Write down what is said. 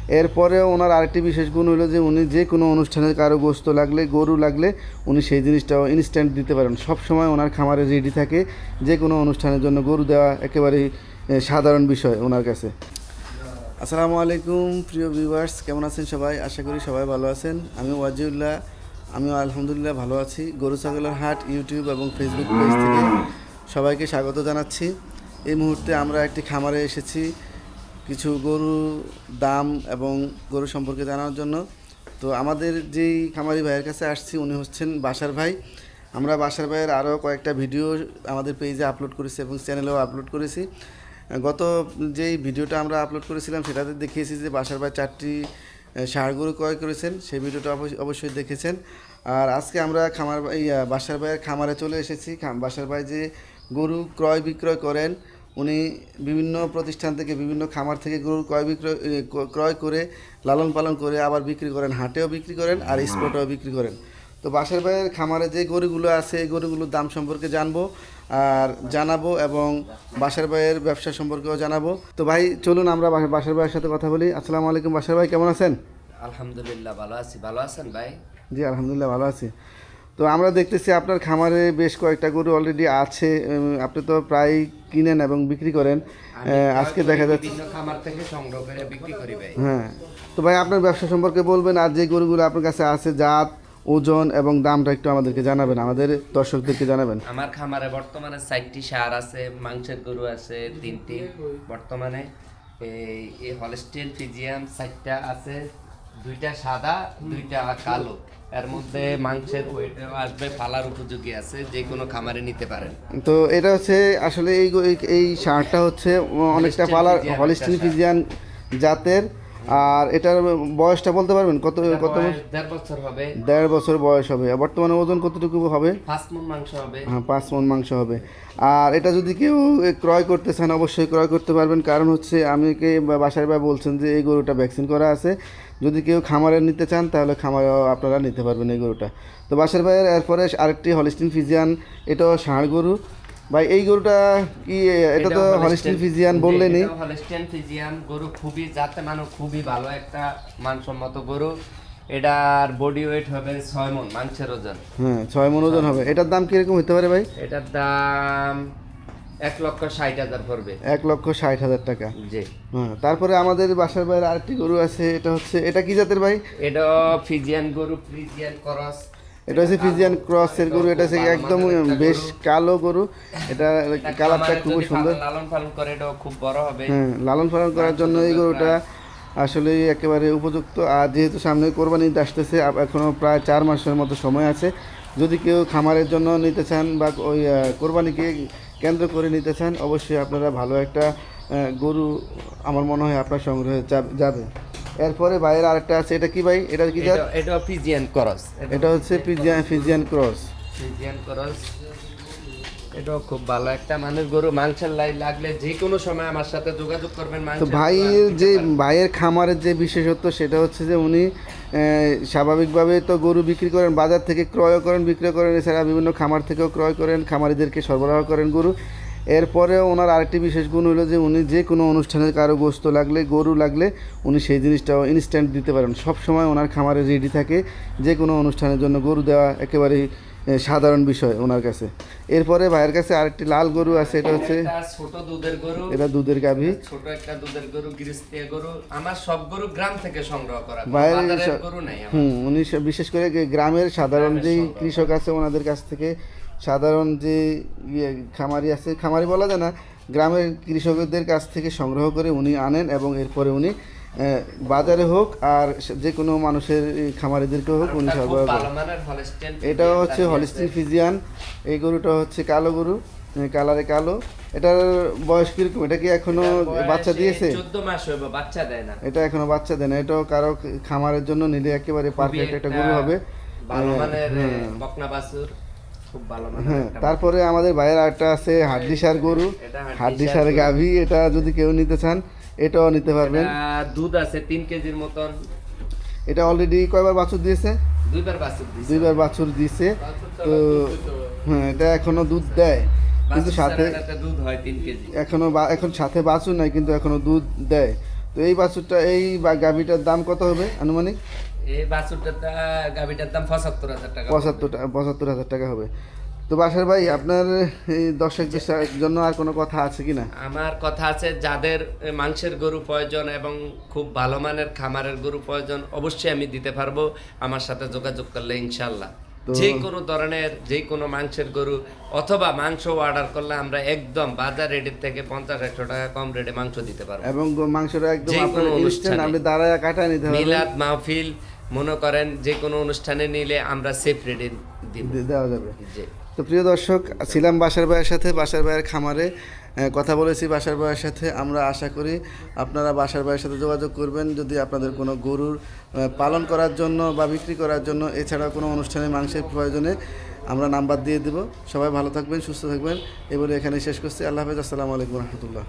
এরপরেও ওনার আরেকটি বিশেষ গুণ হলো যে উনি যে কোনো অনুষ্ঠানে কারো গোস্ত লাগলে গরু লাগলে উনি সেই জিনিসটাও ইনস্ট্যান্ট দিতে পারেন। সব সময় ওনার খামারে রেডি থাকে, যে কোনো অনুষ্ঠানের জন্য গরু দেওয়া একেবারেই সাধারণ বিষয় ওনার কাছে। আসসালামু আলাইকুম প্রিয় ভিউয়ার্স, কেমন আছেন সবাই? আশা করি সবাই ভালো আছেন। আমি ওয়াজিউল্লাহ, আমিও আলহামদুলিল্লাহ ভালো আছি। গরু ছাগলের হাট ইউটিউব এবং ফেসবুক পেজ থেকে সবাইকে স্বাগত জানাচ্ছি। এই মুহূর্তে আমরা একটি খামারে এসেছি কিছু গরু দাম এবং গরু সম্পর্কে জানার জন্য। তো আমাদের যেই খামারি ভাইয়ের কাছে আসছি উনি হচ্ছেন বাসার ভাই। আমরা বাসার ভাইয়ের আরও কয়েকটা ভিডিও আমাদের পেজে আপলোড করেছি এবং চ্যানেলেও আপলোড করেছি। গত যেই ভিডিওটা আমরা আপলোড করেছিলাম সেটাতে দেখিয়েছি যে বাসার ভাই 4টি ষাঁড় গরু ক্রয় করেছেন, সেই ভিডিওটা অবশ্যই দেখেছেন। আর আজকে আমরা বাসার ভাইয়ের খামারে চলে এসেছি। বাসার ভাই যে গরু ক্রয় বিক্রয় করেন, উনি বিভিন্ন প্রতিষ্ঠান থেকে বিভিন্ন খামার থেকে গরু ক্রয় করে লালন পালন করে আবার বিক্রি করেন, হাটেও বিক্রি করেন আর স্পটেও বিক্রি করেন। তো বাসার ভাইয়ের খামারে যে গরুগুলো আছে এই গরুগুলোর দাম সম্পর্কে জানবো আর জানাবো এবং বাসার ভাইয়ের ব্যবসা সম্পর্কেও জানাবো। তো ভাই চলুন আমরা বাসার ভাইয়ের সাথে কথা বলি। আসসালামু আলাইকুম বাসার ভাই, কেমন আছেন? আলহামদুলিল্লাহ ভালো আছি, ভালো আছেন ভাই? জি আলহামদুলিল্লাহ ভালো আছি। তো আমরা দেখতেছি আপনার খামারে বেশ কয়েকটা গরু অলরেডি আছে, আপনি তো প্রায় কিনেন এবং বিক্রি করেন। আজকে দেখা যাচ্ছে বিভিন্ন খামার থেকে সংগ্রহ করে বিক্রি করি ভাই। হ্যাঁ, তো ভাই আপনার ব্যবসা সম্পর্কে বলবেন আর যে গরুগুলো আপনার কাছে আছে জাত, ওজন এবং দামটা একটু আমাদেরকে জানাবেন, আমাদের দর্শকদেরকে জানাবেন। আমার খামারে বর্তমানে 4টি ষাঁড় আছে, মাংসের গরু আছে 3টি বর্তমানে। এই হলস্টেইন ফ্রিজিয়ান 4টা আছে, 2টা সাদা 2টা কালো। এর মধ্যে মাংসের ওয়েটও আসবে, পালার উপযোগী আছে, যে কোনো খামারে নিতে পারেন। তো এটা হচ্ছে আসলে এই ষাঁড়টা হচ্ছে অনেকটা পালার হলস্টিন ফ্রিজিয়ান জাতের। আর এটার বয়সটা বলতে পারবেন কত? 1.5 বছর হবে। 1.5 বছর বয়স হবে। বর্তমানে ওজন কতটুকু হবে? 5 মণ মাংস হবে। হ্যাঁ 5 মণ মাংস হবে। আর এটা যদি কেউ ক্রয় করতে চান অবশ্যই ক্রয় করতে পারবেন, কারণ হচ্ছে আমাকে বাসার ভাই বলছেন যে এই গরুটা ভ্যাকসিন করা আছে, যদি কেউ খামারে নিতে চান তাহলে খামারেও আপনারা নিতে পারবেন এই গরুটা। তো বাসার ভাইয়ের এরপরে আরেকটি হলস্টিন ফ্রিজিয়ান, এটাও ষাঁড় গরু। ভাই এই গরুটা কি? এটা তো হলস্টিন ফ্রিজিয়ান বললেনই। হলস্টিন ফ্রিজিয়ান গরু খুবই জাতে মানে খুবই ভালো একটা মানসম্মত গরু। এটার বডি ওয়েট হবে 6 মণ মাংসের ওজন। হ্যাঁ 6 মণ ওজন হবে। এটার দাম কিরকম হতে পারে ভাই? এটার দাম 1,60,000 পড়বে। 1,60,000 টাকা। জি। হ্যাঁ, তারপরে আমাদের বাসার বাইরে আরেকটি গরু আছে, এটা কি জাতের ভাই? এটা ফ্রিজিয়ান গরু, ফ্রিজিয়ান ক্রস। এটা হচ্ছে ফ্রিজিয়ান ক্রসের গরু। এটা হচ্ছে একদম বেশ কালো গরু। এটা কালারটা খুব সুন্দর। লালন পালন করে এটাও খুব বড় হবে। হ্যাঁ, লালন পালন করার জন্য এই গরুটা আসলে একেবারে উপযুক্ত। আর যেহেতু সামনে কোরবানি ঈদ আসতেছে, এখনও প্রায় 4 মাসের মতো সময় আছে। যদি কেউ খামারের জন্য নিতে চান বা ওই কোরবানিকে কেন্দ্র করে নিতে চান, অবশ্যই আপনারা ভালো একটা গরু আমার মনে হয় আপনার সংগ্রহে যাবে। এরপরে ভাইয়ের আরেকটা আছে, এটা কি ভাই? এটা কি জাত? এটা ফ্রিজিয়ান ক্রস। এটা হচ্ছে ফ্রিজিয়ান ক্রস। ফ্রিজিয়ান ক্রস এটাও খুব ভালো একটা মানের গরু। মাংসের লাগলে যে কোনো সময় আমার সাথে যোগাযোগ করবেন। তো ভাইয়ের খামারের যে বিশেষত্ব সেটা হচ্ছে যে উনি স্বাভাবিকভাবে তো গরু বিক্রি করেন, বাজার থেকে ক্রয় করেন, বিক্রয় করেন, এছাড়া বিভিন্ন খামার থেকেও ক্রয় করেন, খামারিদেরকে সরবরাহ করেন গরু। এরপরেও ওনার আরেকটি বিশেষ গুণ হলো যে উনি যে কোনো অনুষ্ঠানে কারো গোস্ত লাগলে গরু লাগলে উনি সেই জিনিসটাও ইনস্ট্যান্ট দিতে পারেন। সব সময় ওনার খামারে রেডি থাকে, যে কোনো অনুষ্ঠানের জন্য গরু দেওয়া একেবারেই সাধারণ বিষয় ওনার কাছে। এরপরে ভাইয়ের কাছে আরেকটি লাল গরু আছে, এটা হচ্ছে ছোট দুধের গরু। এটা দুধের গাভী, ছোট একটা দুধের গরু, গৃহস্থীয় গরু। আমার সব গরু গ্রাম থেকে সংগ্রহ করা, বাইরের গরু নাই। উনি বিশেষ করে গ্রামের সাধারণ যেই কৃষক আছে ওনাদের কাছ থেকে, সাধারণ যে খামারি আছে, খামারি বলা যায় না, গ্রামের কৃষকদের কাছ থেকে সংগ্রহ করে উনি আনেন এবং এরপরে উনি বাজারে হোক আর যে কোনো মানুষের খামারিদেরকে হোক উনি সরবরাহ করেন। এটা হচ্ছে হলস্টিন ফ্রিজিয়ান। এই গরুটা হচ্ছে কালো গরু, কালারে কালো। এটার বয়স কিরকম? এটা কি এখনো বাচ্চা দিয়েছে? 14 মাস হবে, বাচ্চা দেয় না। এটা এখনো বাচ্চা দেয় না। এটাও কারো খামারের জন্য নিলে একেবারে পারফেক্ট একটা গরু হবে। ভালো মানের বকনা বাছুর, খুব ভালো মানের। হ্যাঁ, তারপরে আমাদের ভাইয়ের আরেকটা আছে হাড্ডিসার গরু, হাড্ডিসার গাভী। এটা যদি কেউ নিতে চান এটাও নিতে পারবেন। দুধ আছে 3 কেজির মতন। এটা অলরেডি কয়বার বাছুর দিয়েছে? 2বার বাছুর দিয়েছে। 2বার বাছুর দিয়েছে। তো হ্যাঁ, এটা এখনো দুধ দেয়, কিন্তু সাথে দুধ হয় 3 কেজি। এখন সাথে বাছুর নাই, কিন্তু এখনো দুধ দেয়। তো এই বাছুরটা এই গাভীটার দাম কত হবে আনুমানিক? এই বাছুরটা গাভিটার দাম 75,000 টাকা। 75,000 টাকা হবে। তো বাসার ভাই আপনার এই দর্শকদের জন্য আর কোনো কথা আছে কি না? আমার কথা আছে, যাদের মাংসের গরু প্রয়োজন এবং খুব ভালো মানের খামারের গরু প্রয়োজন, অবশ্যই আমি দিতে পারবো। আমার সাথে যোগাযোগ করলে ইনশাল্লাহ যে কোনো ধরনের যে কোনো মাংসের গরু অথবা মাংস অর্ডার করলে আমরা একদম বাজার রেটের থেকে 50-100 টাকা কম রেটে মাংস দিতে পারবো। এবং মাংসটা একদম যে আপনার কোনো ইনস্ট্যান্ট, আপনি দাঁড়ায় কাটায় নিতে হবে। মিলাদ মাহফিল মনে করেন যে কোনো অনুষ্ঠানে নিলে আমরা সেফ রেটে দিব, দেওয়া যাবে। জি। তো প্রিয় দর্শক, ছিলাম বাসার ভাইয়ের সাথে, বাসার ভাইয়ের খামারে কথা বলেছি বাসার ভাইয়ের সাথে। আমরা আশা করি আপনারা বাসার ভাইয়ের সাথে যোগাযোগ করবেন যদি আপনাদের কোনো গরুর পালন করার জন্য বা বিক্রি করার জন্য, এছাড়া কোনো অনুষ্ঠানে মাংসের প্রয়োজনে আমরা নাম্বার দিয়ে দেব। সবাই ভালো থাকবেন, সুস্থ থাকবেন। এবারে এখানে শেষ করছি। আল্লাহ হাফেজ, আসসালামু আলাইকুম রহমতুল্লাহ।